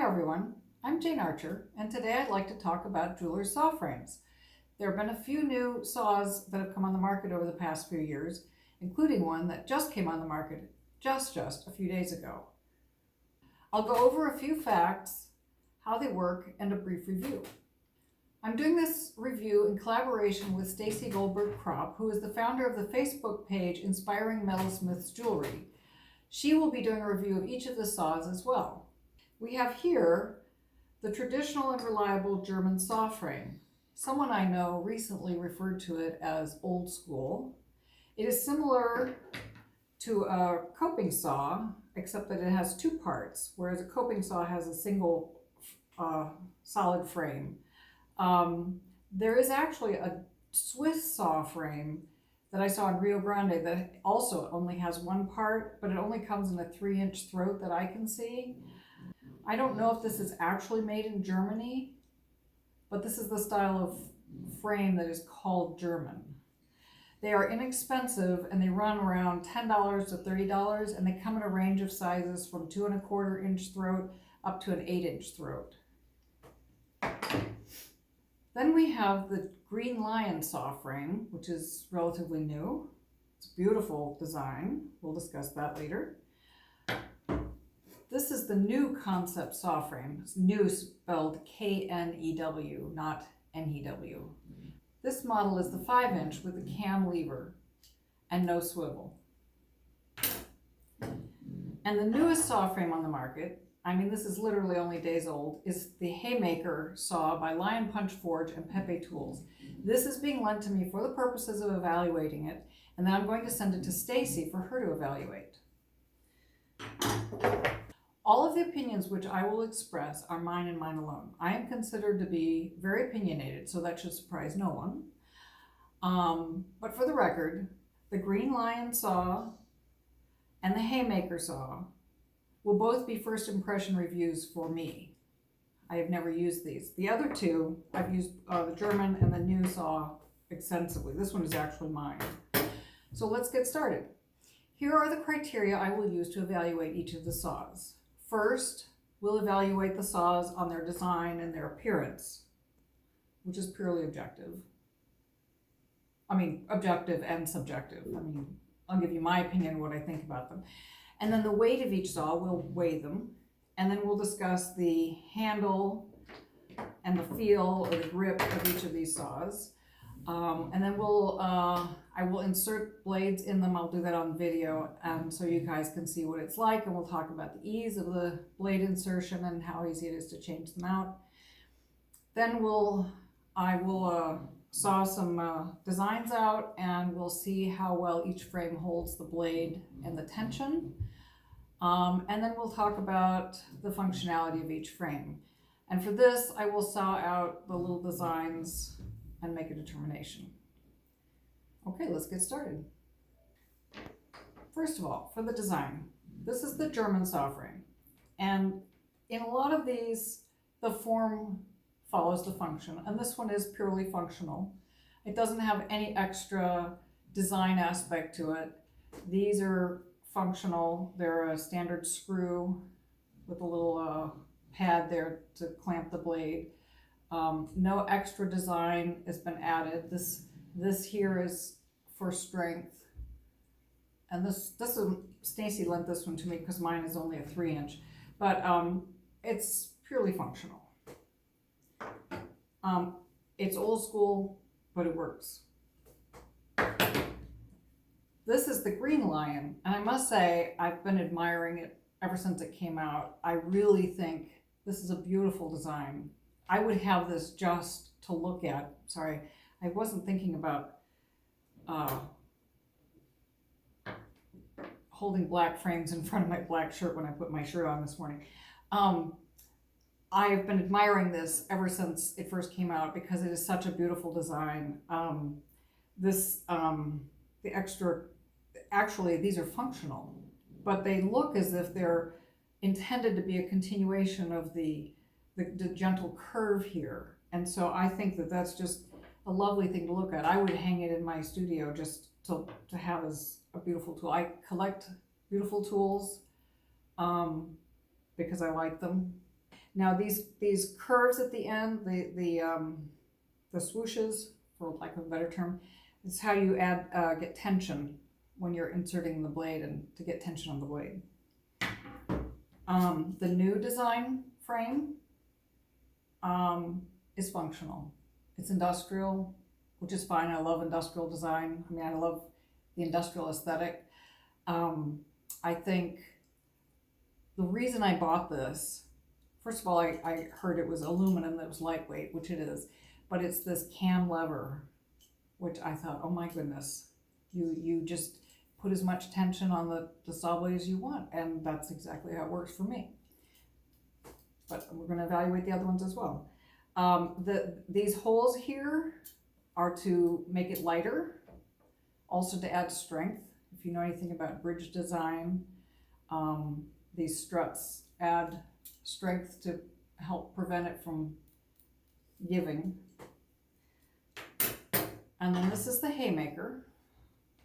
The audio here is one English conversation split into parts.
everyone, I'm Jane Archer, and today I'd like to talk about jeweler's saw frames. There have been a few new saws that have come on the market over the past few years, including one that just came on the market just a few days ago. I'll go over a few facts, how they work, and a brief review. I'm doing this review in collaboration with Stacy Goldberg-Kropp, who is the founder of the Facebook page Inspiring Metalsmiths Jewelry. She will be doing a review of each of the saws as well. We have here the traditional and reliable German saw frame. Someone I know recently referred to it as old school. It is similar to a coping saw, except that it has two parts, whereas a coping saw has a single solid frame. There is actually a Swiss saw frame that I saw in Rio Grande that also only has one part, but it only comes in a 3-inch throat that I can see. I don't know if this is actually made in Germany, but this is the style of frame that is called German. They are inexpensive and they run around $10 to $30, and they come in a range of sizes from 2¼ inch throat up to an 8-inch throat. Then we have the Green Lion saw frame, which is relatively new. It's a beautiful design. We'll discuss that later. This is the new concept saw frame. It's new spelled K-N-E-W, not N-E-W. This model is the 5-inch with a cam lever and no swivel. And the newest saw frame on the market, I mean this is literally only days old, is the Haymaker Saw by Lion Punch Forge and Pepe Tools. This is being lent to me for the purposes of evaluating it, and then I'm going to send it to Stacy for her to evaluate. All of the opinions which I will express are mine and mine alone. I am considered to be very opinionated, so that should surprise no one. But for the record, the Green Lion Saw and the Haymaker Saw will both be first impression reviews for me. I have never used these. The other two, I've used the German and the new saw extensively. This one is actually mine. So let's get started. Here are the criteria I will use to evaluate each of the saws. First, we'll evaluate the saws on their design and their appearance, which is purely objective. I mean, objective and subjective. I mean, I'll give you my opinion, what I think about them. And then the weight of each saw, we'll weigh them. And then we'll discuss the handle and the feel or the grip of each of these saws. And then I will insert blades in them. I'll do that on video so you guys can see what it's like, and we'll talk about the ease of the blade insertion and how easy it is to change them out. Then I will saw some designs out, and we'll see how well each frame holds the blade and the tension. And then we'll talk about the functionality of each frame. And for this, I will saw out the little designs and make a determination. Okay, let's get started. First of all, for the design, this is the German saw frame. And in a lot of these, the form follows the function, and this one is purely functional. It doesn't have any extra design aspect to it. These are functional. They're a standard screw with a little pad there to clamp the blade. No extra design has been added. This here is for strength, and this Stacy lent this one to me because mine is only a 3-inch, but it's purely functional. It's old school, but it works. This is the Green Lion, and I must say I've been admiring it ever since it came out. I really think this is a beautiful design. I would have this just to look at. Sorry, I wasn't thinking about holding black frames in front of my black shirt when I put my shirt on this morning. I've been admiring this ever since it first came out because it is such a beautiful design. Actually, these are functional, but they look as if they're intended to be a continuation of the gentle curve here. And so I think that that's just a lovely thing to look at. I would hang it in my studio just to have as a beautiful tool. I collect beautiful tools because I like them. Now these curves at the end, the swooshes, for lack of a better term, is how you get tension when you're inserting the blade and to get tension on the blade. The new design frame is functional. It's industrial, which is fine. I love industrial design. I mean, I love the industrial aesthetic. I think the reason I bought this, first of all, I heard it was aluminum, that was lightweight, which it is, but it's this cam lever, which I thought, oh my goodness, you just put as much tension on the saw blade as you want, and that's exactly how it works for me. But we're going to evaluate the other ones as well. These holes here are to make it lighter, also to add strength. If you know anything about bridge design, these struts add strength to help prevent it from giving. And then this is the Haymaker.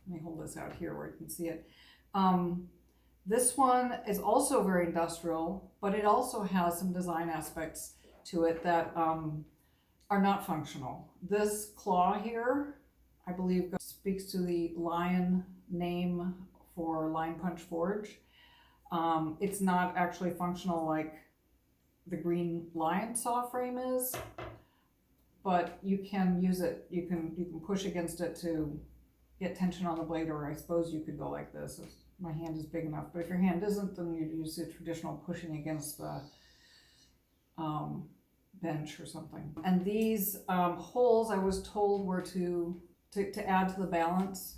Let me hold this out here where you can see it. This one is also very industrial, but it also has some design aspects to it that are not functional. This claw here, I believe, speaks to the lion name for Line Punch Forge. It's not actually functional like the green lion saw frame is, but you can use it. You can push against it to get tension on the blade, or I suppose you could go like this if my hand is big enough. But if your hand isn't, then you use the traditional pushing against the bench or something. And these holes, I was told, were to add to the balance,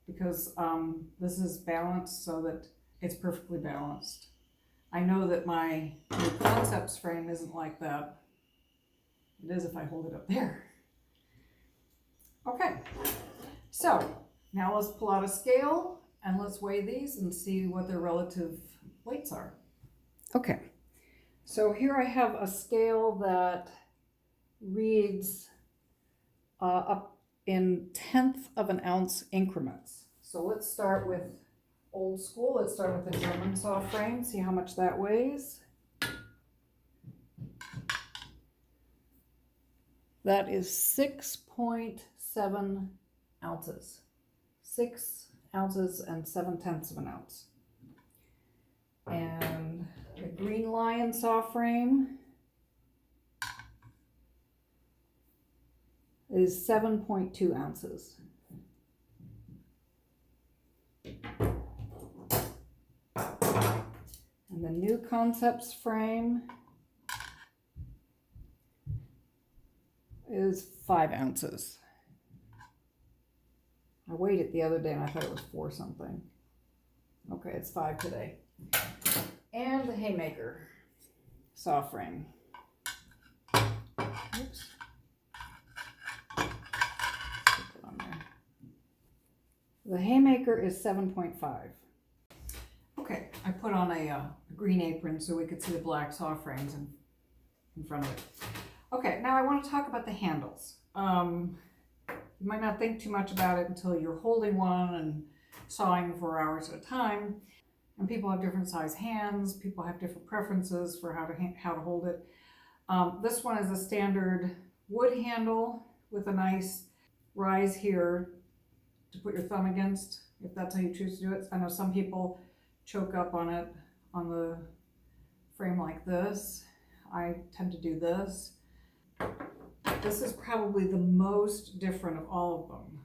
because this is balanced so that it's perfectly balanced. I know that my new Concepts frame isn't like that. It is if I hold it up there. Okay, so now let's pull out a scale and let's weigh these and see what their relative weights are. Okay, so here I have a scale that reads up in 1/10 of an ounce increments. So let's start with old school. Let's start with the German saw frame, see how much that weighs. That is 6.7 ounces. 6 ounces and 7/10 of an ounce. And the green lion saw frame is 7.2 ounces. And the new Concepts frame is 5 ounces. I weighed it the other day and I thought it was 4 something. Okay, it's 5 today. And the Haymaker saw frame. Oops. Put it on there. The Haymaker is 7.5. Okay, I put on a green apron so we could see the black saw frames in front of it. Okay, now I want to talk about the handles. You might not think too much about it until you're holding one and sawing for hours at a time. And people have different size hands. People have different preferences for how to hold it. This one is a standard wood handle with a nice rise here to put your thumb against, if that's how you choose to do it. I know some people choke up on it on the frame like this. I tend to do this. This is probably the most different of all of them,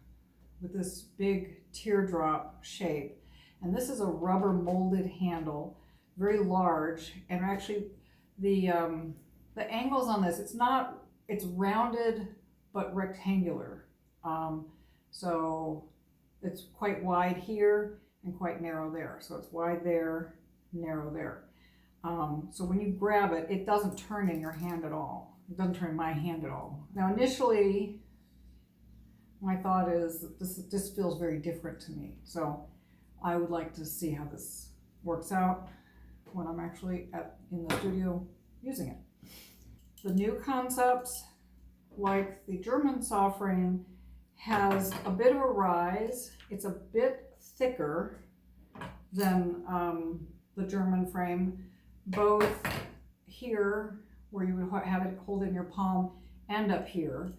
with this big teardrop shape. And this is a rubber molded handle, very large, and actually the angles on this, it's rounded but rectangular. So it's quite wide here and quite narrow there. So it's wide there, narrow there. So when you grab it, it doesn't turn in your hand at all. It doesn't turn in my hand at all. Now initially, my thought is that this feels very different to me. So I would like to see how this works out when I'm actually in the studio using it. The new Concepts, like the German saw frame, has a bit of a rise. It's a bit thicker than the German frame, both here where you would have it hold in your palm and up here.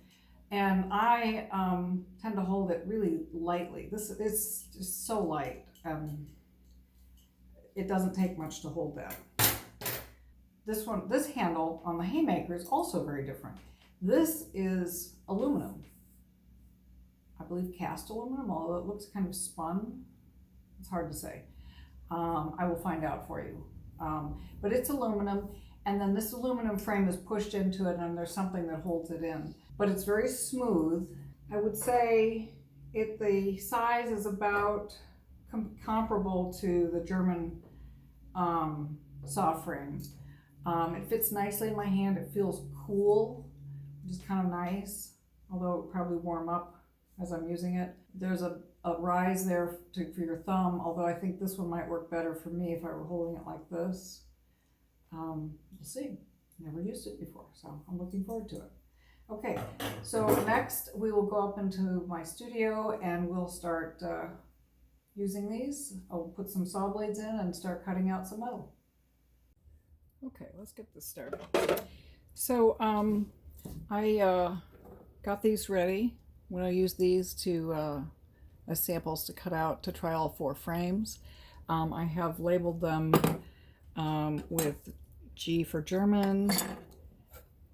And I tend to hold it really lightly. This is just so light. It doesn't take much to hold that. This handle on the Haymaker is also very different. This is aluminum. I believe cast aluminum, although it looks kind of spun. It's hard to say. I will find out for you. But it's aluminum, and then this aluminum frame is pushed into it, and there's something that holds it in. But it's very smooth. I would say the size is about comparable to the German saw frame. It fits nicely in my hand. It feels cool, which is kind of nice, although it will probably warm up as I'm using it. There's a rise there for your thumb, although I think this one might work better for me if I were holding it like this. We'll see. Never used it before, so I'm looking forward to it. Okay, so next we will go up into my studio and we'll start using these. I'll put some saw blades in and start cutting out some metal. Okay, let's get this started. So I got these ready. When I use these as samples to cut out to try all 4 frames. I have labeled them with G for German,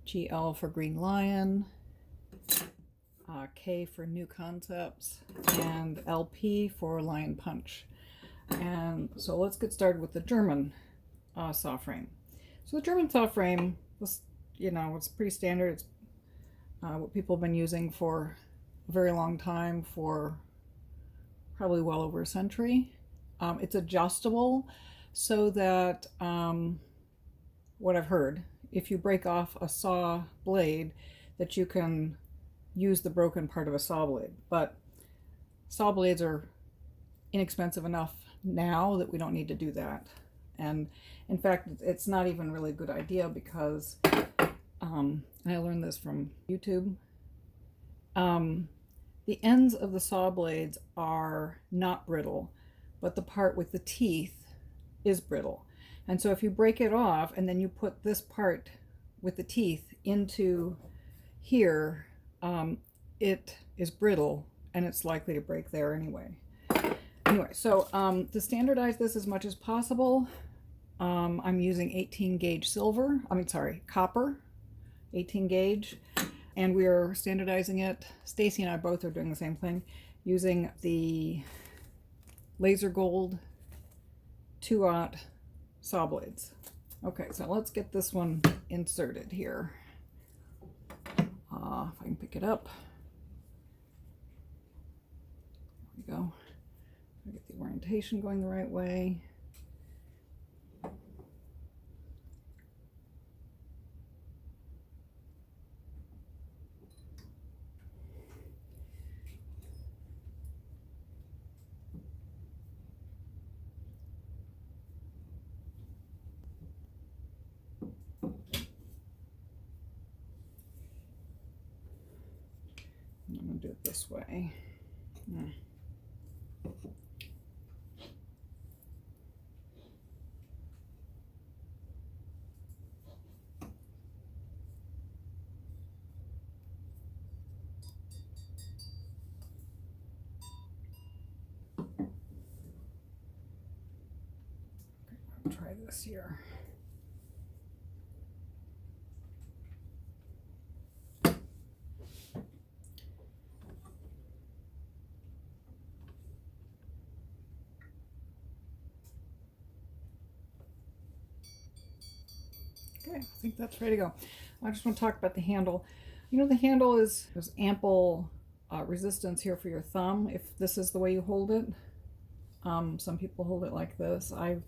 GL for Green Lion, K for New Concepts, and LP for Lion Punch. And so let's get started with the German saw frame. So the German saw frame was, it's pretty standard. It's what people have been using for a very long time, for probably well over a century. It's adjustable so that, what I've heard, if you break off a saw blade, that you can use the broken part of a saw blade. But saw blades are inexpensive enough now that we don't need to do that. And in fact, it's not even really a good idea because, and I learned this from YouTube, the ends of the saw blades are not brittle, but the part with the teeth is brittle. And so if you break it off and then you put this part with the teeth into here, it is brittle and it's likely to break there anyway. Anyway, so to standardize this as much as possible, I'm using 18 gauge copper, 18 gauge, and we are standardizing it. Stacy and I both are doing the same thing, using the laser gold 2/0 saw blades. Okay, so let's get this one inserted here. If I can pick it up. There we go. Get the orientation going the right way. I'm going to do it this way. I'll try this here. Okay, I think that's ready to go. I just want to talk about the handle. The handle there's ample resistance here for your thumb if this is the way you hold it. Some people hold it like this. I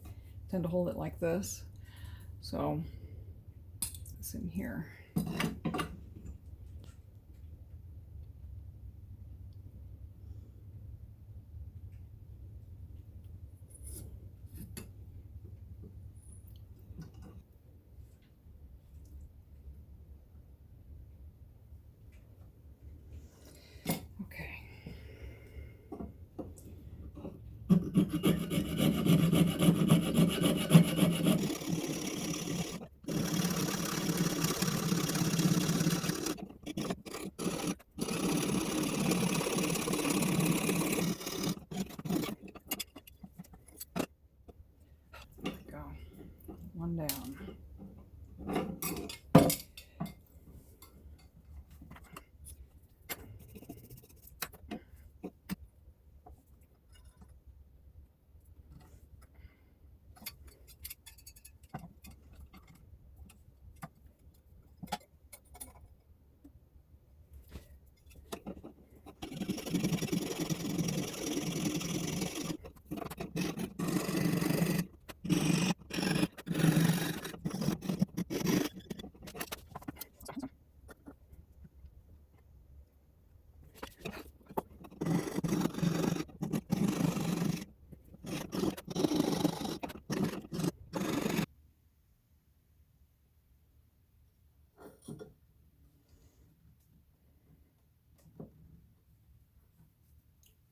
tend to hold it like this. So it's in here.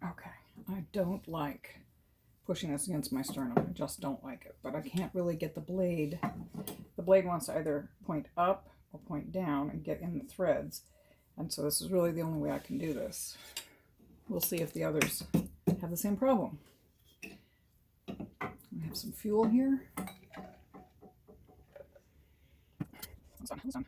Okay, I don't like pushing this against my sternum. I just don't like it, but I can't really get the blade. The blade wants to either point up or point down and get in the threads. And so this is really the only way I can do this. We'll see if the others have the same problem. I have some fuel here. Hold on.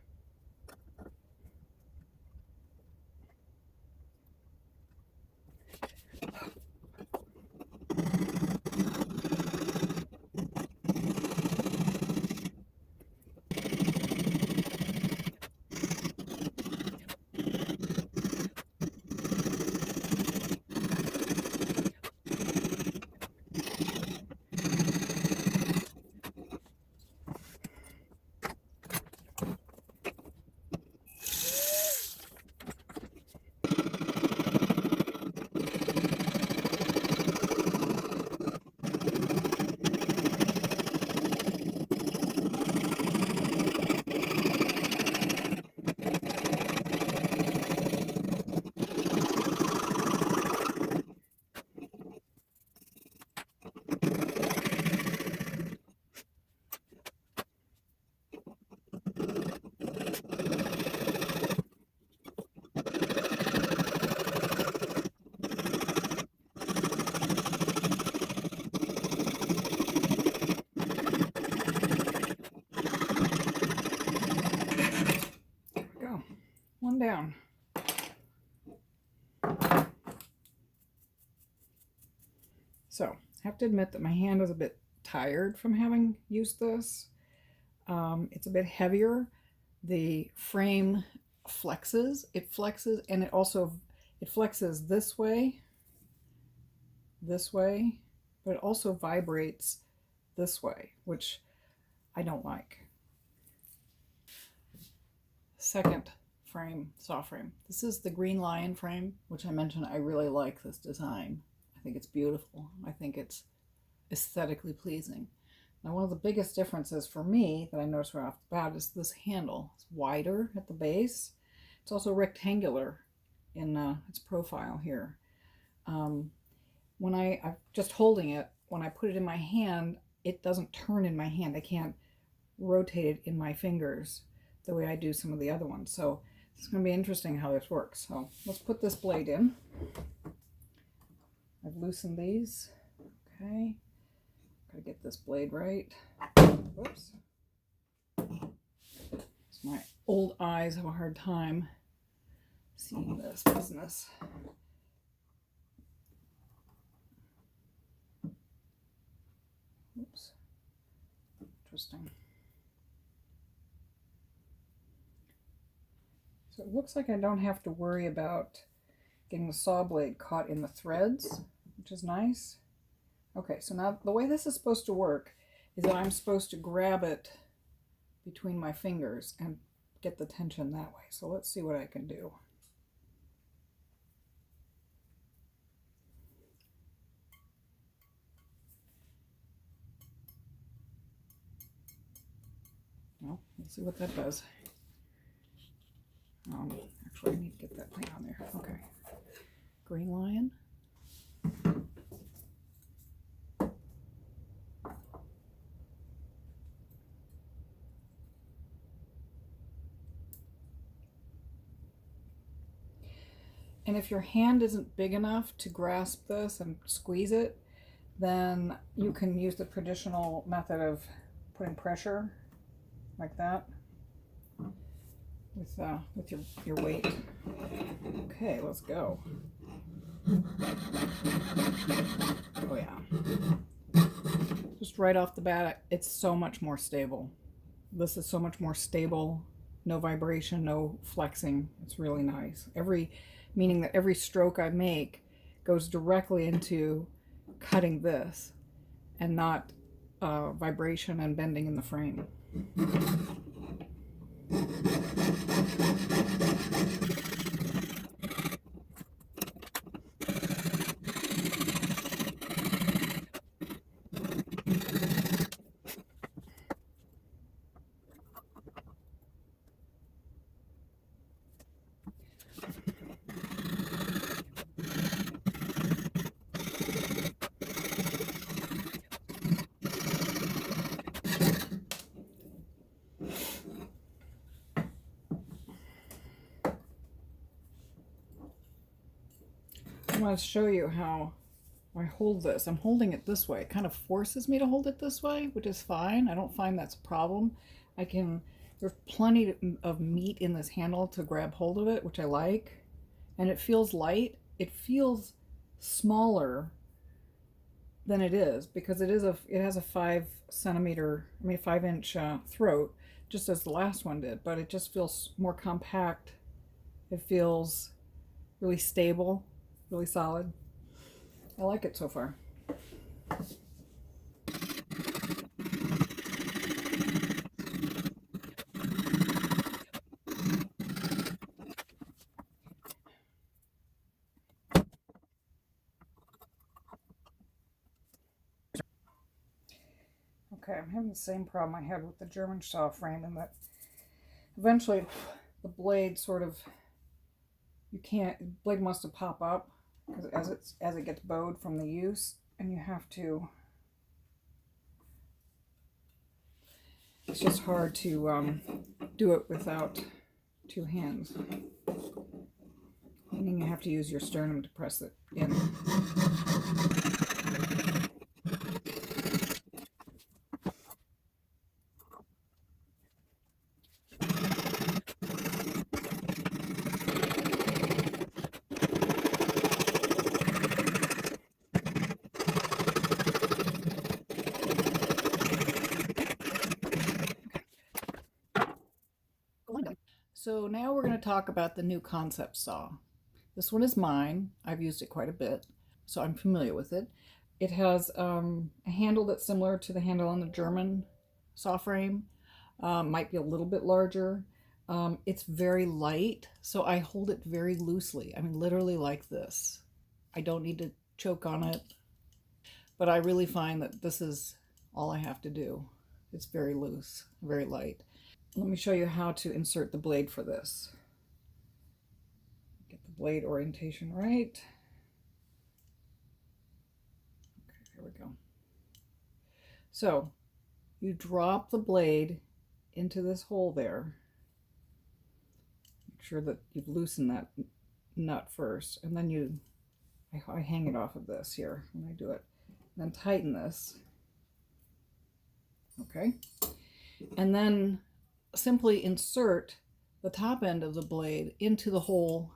Go. One down. So, I have to admit that my hand is a bit tired from having used this. It's a bit heavier. The frame flexes. It flexes, and it flexes this way, but it also vibrates this way, which I don't like. Second frame, saw frame. This is the Green Lion frame, which I mentioned I really like this design. I think it's beautiful. I think it's aesthetically pleasing. Now, one of the biggest differences for me that I noticed right off the bat is this handle. It's wider at the base. It's also rectangular in its profile here. When I'm just holding it, when I put it in my hand, it doesn't turn in my hand. I can't rotate it in my fingers the way I do some of the other ones. So it's going to be interesting how this works. So let's put this blade in. I've loosened these. Okay. Gotta get this blade right. Whoops. So my old eyes have a hard time seeing this business. Oops. Interesting. So it looks like I don't have to worry about getting the saw blade caught in the threads, which is nice. Okay, so now the way this is supposed to work is that I'm supposed to grab it between my fingers and get the tension that way. So let's see what I can do. Well, let's see what that does. Actually, I need to get that thing on there. Okay. Green Lion. And if your hand isn't big enough to grasp this and squeeze it, then you can use the traditional method of putting pressure like that with your weight. Okay, let's go. Oh yeah. Just right off the bat, it's so much more stable. This is so much more stable. No vibration, no flexing. It's really nice. Meaning that every stroke I make goes directly into cutting this and not vibration and bending in the frame. want to show you how I hold this. I'm holding it this way. It kind of forces me to hold it this way, which is fine. I don't find that's a problem. There's plenty of meat in this handle to grab hold of it, which I like. And it feels light. It feels smaller than it is because it has a 5-inch throat, just as the last one did, but it just feels more compact. It feels really stable, really solid. I like it so far. Okay, I'm having the same problem I had with the German saw frame, in that eventually the blade blade wants to pop up because as it gets bowed from the use, and you have to. It's just hard to do it without two hands. Meaning you have to use your sternum to press it in. So now we're going to talk about the new concept saw. This one is mine. I've used it quite a bit, so I'm familiar with it. It has a handle that's similar to the handle on the German saw frame. Might be a little bit larger. It's very light, so I hold it very loosely. I mean, literally like this. I don't need to choke on it, but I really find that this is all I have to do. It's very loose, very light. Let me show you how to insert the blade for this. Get the blade orientation right. Okay, here we go. So you drop the blade into this hole there. Make sure that you've loosened that nut first, and then I hang it off of this here when I do it. And then tighten this. Okay. And then simply insert the top end of the blade into the hole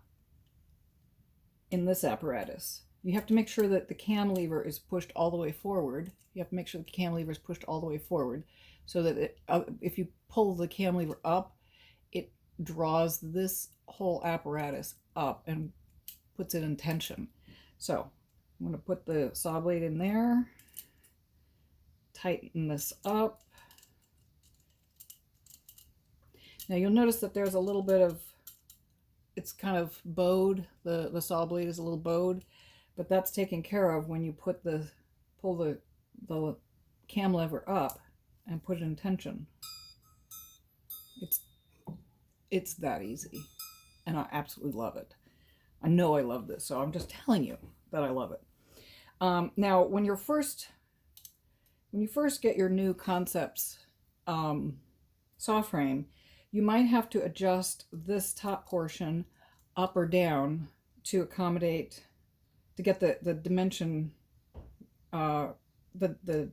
in this apparatus. You have to make sure that the cam lever is pushed all the way forward. You have to make sure the cam lever is pushed all the way forward so that if you pull the cam lever up, it draws this whole apparatus up and puts it in tension. So I'm going to put the saw blade in there, tighten this up. Now you'll notice that there's a little bit of, it's kind of bowed, the saw blade is a little bowed, but that's taken care of when you pull the cam lever up and put it in tension. It's that easy, and I absolutely love it. I know I love this, so I'm just telling you that I love it. Now, when you first get your new Concepts saw frame, you might have to adjust this top portion up or down to accommodate, to get the dimension, the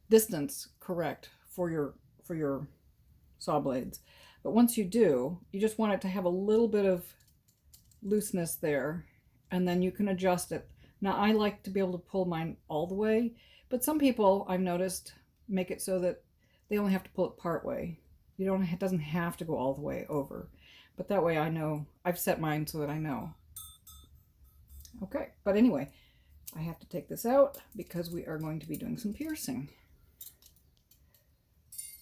distance correct for your saw blades. But once you do, you just want it to have a little bit of looseness there, and then you can adjust it. Now, I like to be able to pull mine all the way, but some people, I've noticed, make it so that they only have to pull it part way. It doesn't have to go all the way over, but that way I know. I've set mine so that I know. Okay, but anyway, I have to take this out because we are going to be doing some piercing.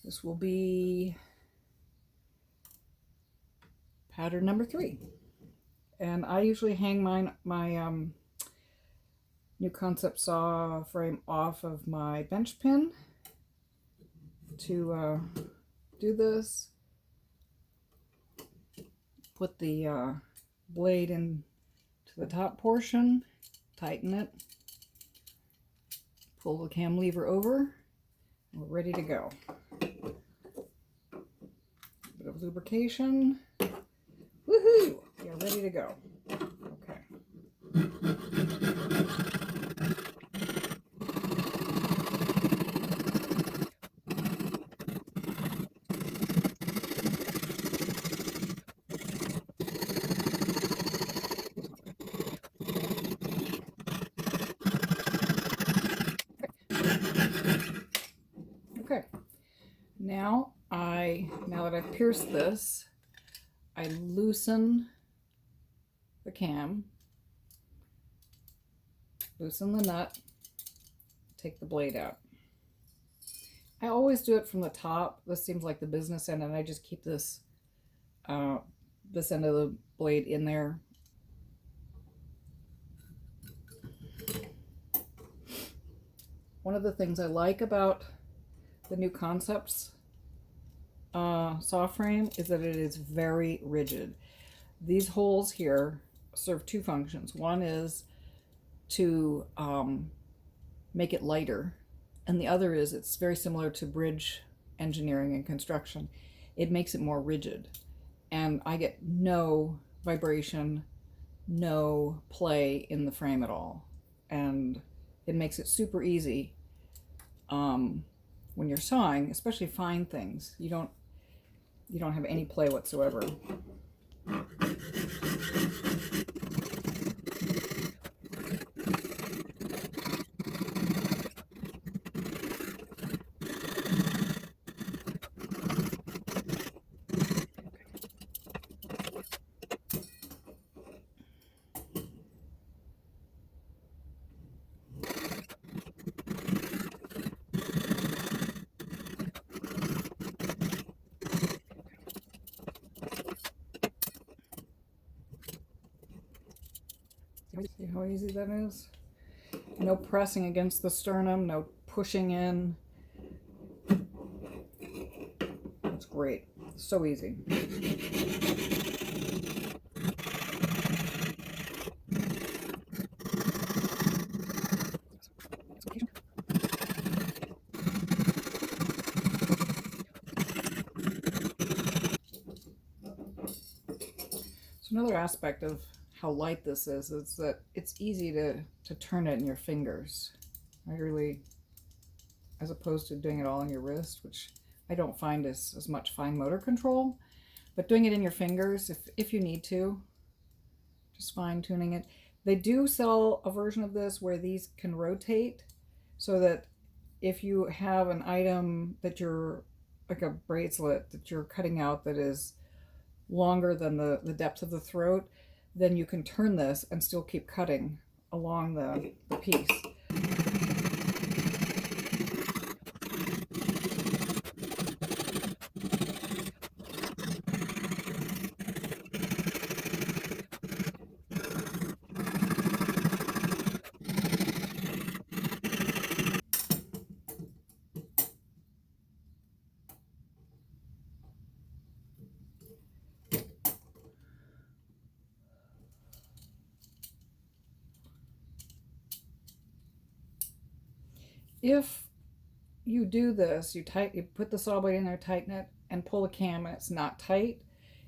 This will be pattern number 3. And I usually hang my new Concept saw frame off of my bench pin to do this. Put the blade into the top portion, tighten it, pull the cam lever over, and we're ready to go. Bit of lubrication. Woohoo! We are ready to go. Okay. that I've pierced this, I loosen the cam, loosen the nut, take the blade out. I always do it from the top. This seems like the business end, and I just keep this this end of the blade in there. One of the things I like about the new Concepts saw frame is that it is very rigid. These holes here serve two functions. One is to make it lighter, and the other is it's very similar to bridge engineering and construction. It makes it more rigid, and I get no vibration, no play in the frame at all, and it makes it super easy when you're sawing, especially fine things. You don't have any play whatsoever. See how easy that is? No pressing against the sternum, no pushing in. It's great. So easy. So another aspect of how light this is that it's easy to turn it in your fingers. I really, as opposed to doing it all on your wrist, which I don't find as much fine motor control, but doing it in your fingers, if you need to, just fine tuning it. They do sell a version of this where these can rotate, so that if you have an item that you're, like a bracelet that you're cutting out that is longer than the depth of the throat, then you can turn this and still keep cutting along the piece. If you do this, you put the saw blade in there, tighten it, and pull the cam, and it's not tight,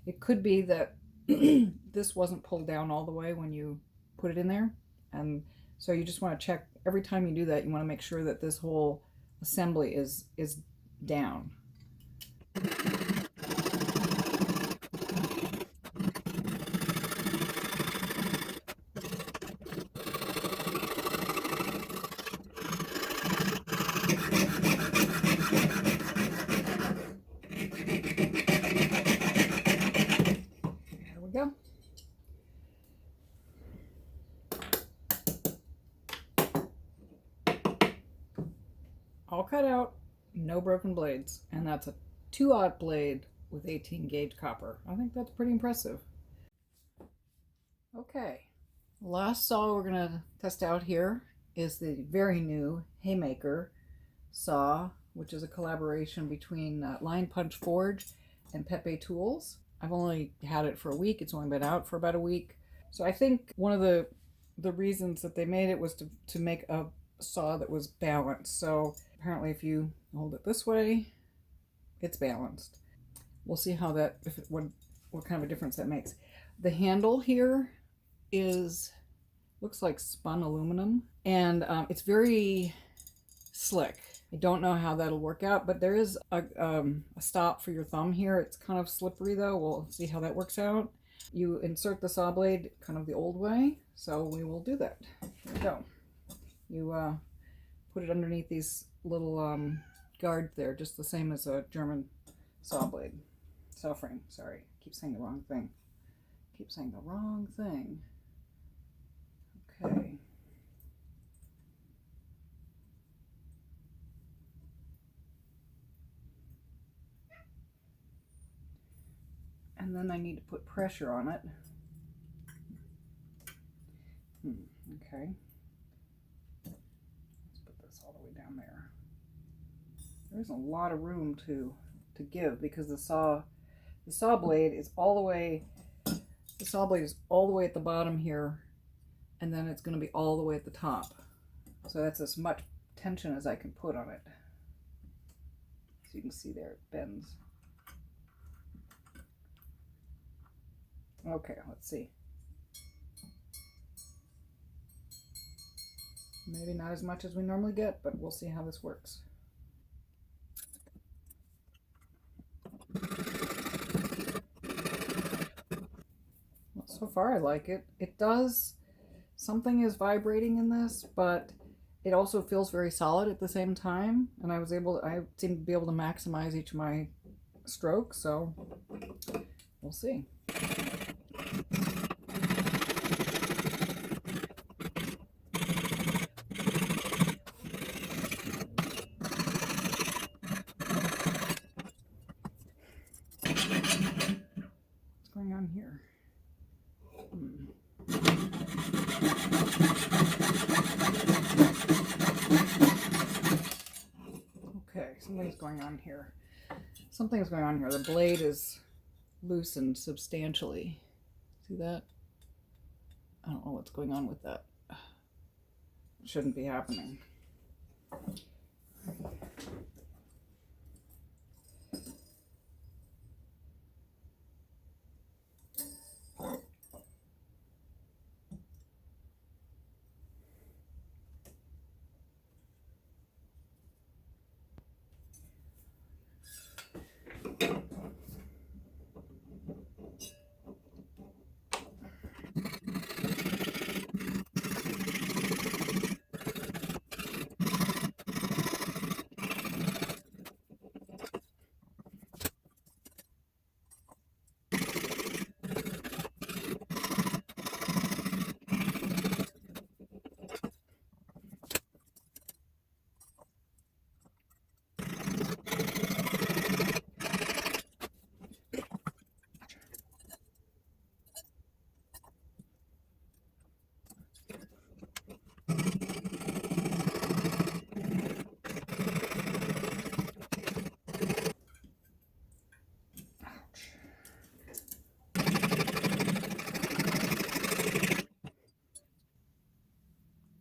it could be that this wasn't pulled down all the way when you put it in there. And so you just want to check every time you do that. You want to make sure that this whole assembly is down. Go. All cut out, no broken blades, and that's a 2/0 blade with 18 gauge copper. I think that's pretty impressive. Okay, last saw we're gonna test out here is the very new Haymaker Saw, which is a collaboration between Line Punch Forge and Pepe Tools. I've only had it for a week. It's only been out for about a week. So I think one of the reasons that they made it was to make a saw that was balanced. So apparently if you hold it this way, it's balanced. We'll see how that, what kind of a difference that makes. The handle here looks like spun aluminum, and it's very slick. I don't know how that'll work out, but there is a stop for your thumb here. It's kind of slippery though. We'll see how that works out. You insert the saw blade kind of the old way, so we will do that. Here we go. You put it underneath these little guards there, just the same as a German saw blade. saw frame, sorry. I keep saying the wrong thing. Okay. And then I need to put pressure on it. Okay. Let's put this all the way down there. There's a lot of room to give because the saw blade is all the way at the bottom here, and then it's going to be all the way at the top. So that's as much tension as I can put on it. So you can see there it bends. Okay, let's see. Maybe not as much as we normally get, but we'll see how this works. Well, so far I like it. It does, something is vibrating in this, but it also feels very solid at the same time. And I seem to be able to maximize each of my strokes, so we'll see. What's going on here? Okay, something's going on here. The blade is loosened substantially. See that? I don't know what's going on with that. It shouldn't be happening.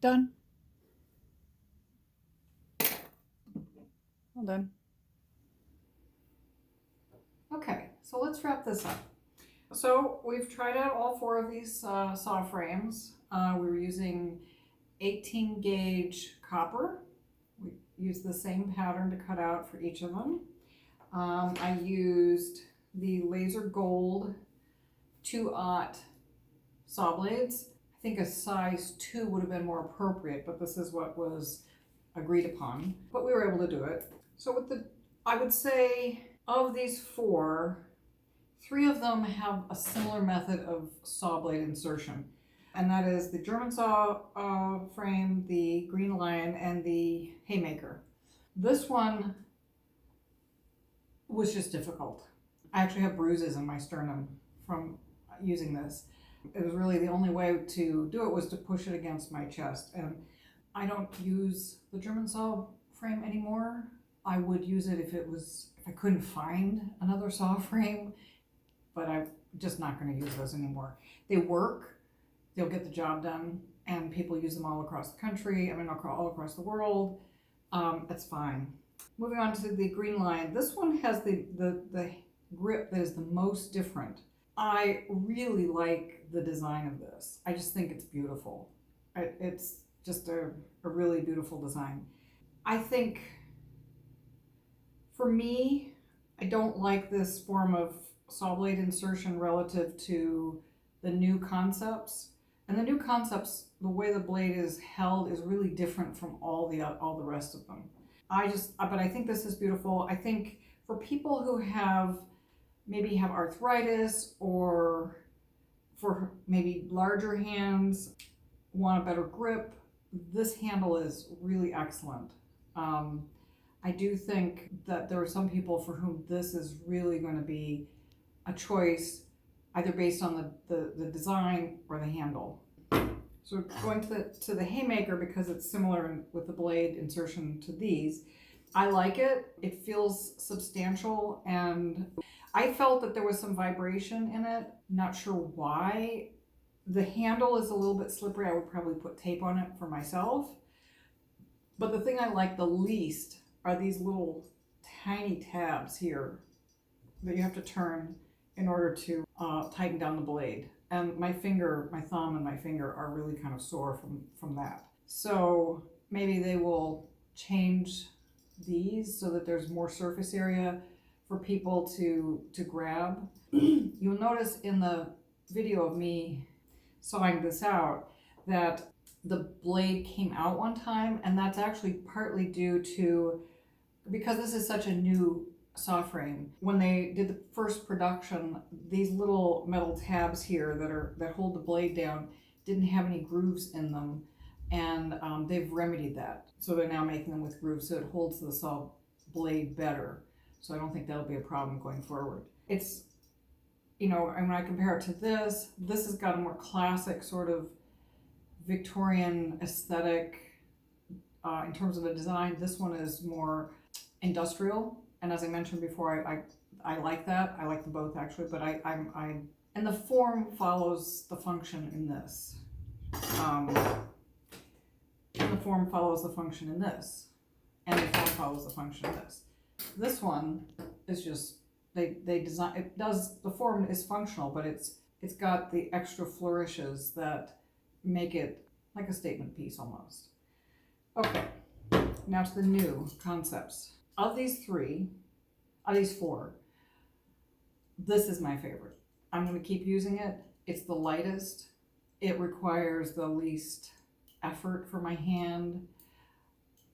Done. Well done. Okay, so let's wrap this up. So we've tried out all 4 of these saw frames. We were using 18 gauge copper. We used the same pattern to cut out for each of them. I used the laser gold 2/0 saw blades. I think a size 2 would have been more appropriate, but this is what was agreed upon. But we were able to do it. So I would say of these 4, 3 of them have a similar method of saw blade insertion. And that is the German saw frame, the Green Lion, and the Haymaker. This one was just difficult. I actually have bruises in my sternum from using this. It was really the only way to do it was to push it against my chest. And I don't use the German saw frame anymore. I would use it if I couldn't find another saw frame, but I'm just not going to use those anymore. They work, they'll get the job done, and people use them all across the country, all across the world. It's fine. Moving on to the Green Lion. This one has the grip that is the most different. I really like the design of this. I just think it's beautiful. It's just a really beautiful design. I think, for me, I don't like this form of saw blade insertion relative to the new concepts. And the new concepts, the way the blade is held is really different from all the rest of them. But I think this is beautiful. I think for people who have maybe have arthritis, or for maybe larger hands, want a better grip, this handle is really excellent. I do think that there are some people for whom this is really going to be a choice, either based on the design or the handle. So going to the Haymaker, because it's similar with the blade insertion to these, I like it. It feels substantial, and I felt that there was some vibration in it. Not sure why. The handle is a little bit slippery. I would probably put tape on it for myself. But the thing I like the least are these little tiny tabs here that you have to turn in order to tighten down the blade. And my thumb and my finger are really kind of sore from that. So maybe they will change these so that there's more surface area for people to grab. You'll notice in the video of me sawing this out that the blade came out one time, and that's actually partly due to, because this is such a new saw frame, when they did the first production, these little metal tabs here that hold the blade down didn't have any grooves in them, and they've remedied that. So they're now making them with grooves, so it holds the saw blade better. So I don't think that'll be a problem going forward. It's, you know, and when I compare it to this has got a more classic sort of Victorian aesthetic in terms of the design. This one is more industrial, and as I mentioned before, I like that. I like them both actually, but and the form follows the function in this. And the form follows the function in this, and the form follows the function in this. This one is just they design it does the form is functional, but it's got the extra flourishes that make it like a statement piece almost. Okay, now to the new concepts. Of these four, this is my favorite. I'm going to keep using it. It's the lightest. It requires the least effort for my hand.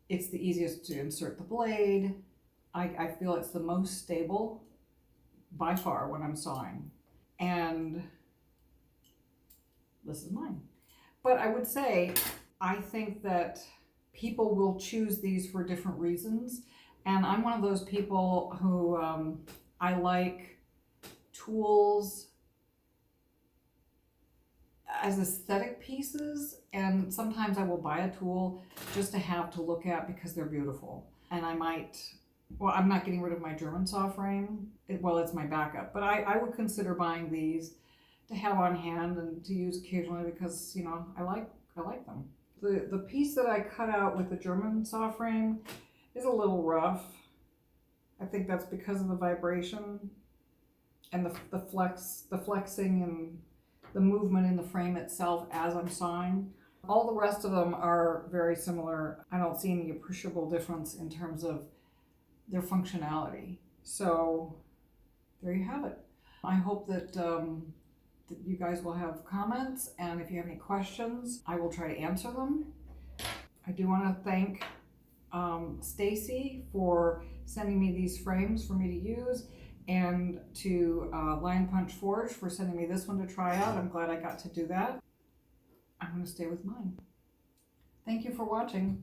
It's the easiest to insert the blade. I feel it's the most stable by far when I'm sawing. And this is mine. But I would say, I think that people will choose these for different reasons. And I'm one of those people who I like tools as aesthetic pieces, and sometimes I will buy a tool just to have to look at because they're beautiful. And I might, well, I'm not getting rid of my German saw frame. It's my backup, but I would consider buying these to have on hand and to use occasionally because, you know, I like them. The piece that I cut out with the German saw frame is a little rough. I think that's because of the vibration and the flexing and the movement in the frame itself as I'm sawing. All the rest of them are very similar. I don't see any appreciable difference in terms of their functionality. So there you have it. I hope that you guys will have comments, and if you have any questions, I will try to answer them. I do want to thank Stacy for sending me these frames for me to use, and to Lion Punch Forge for sending me this one to try out. I'm glad I got to do that. I'm going to stay with mine. Thank you for watching.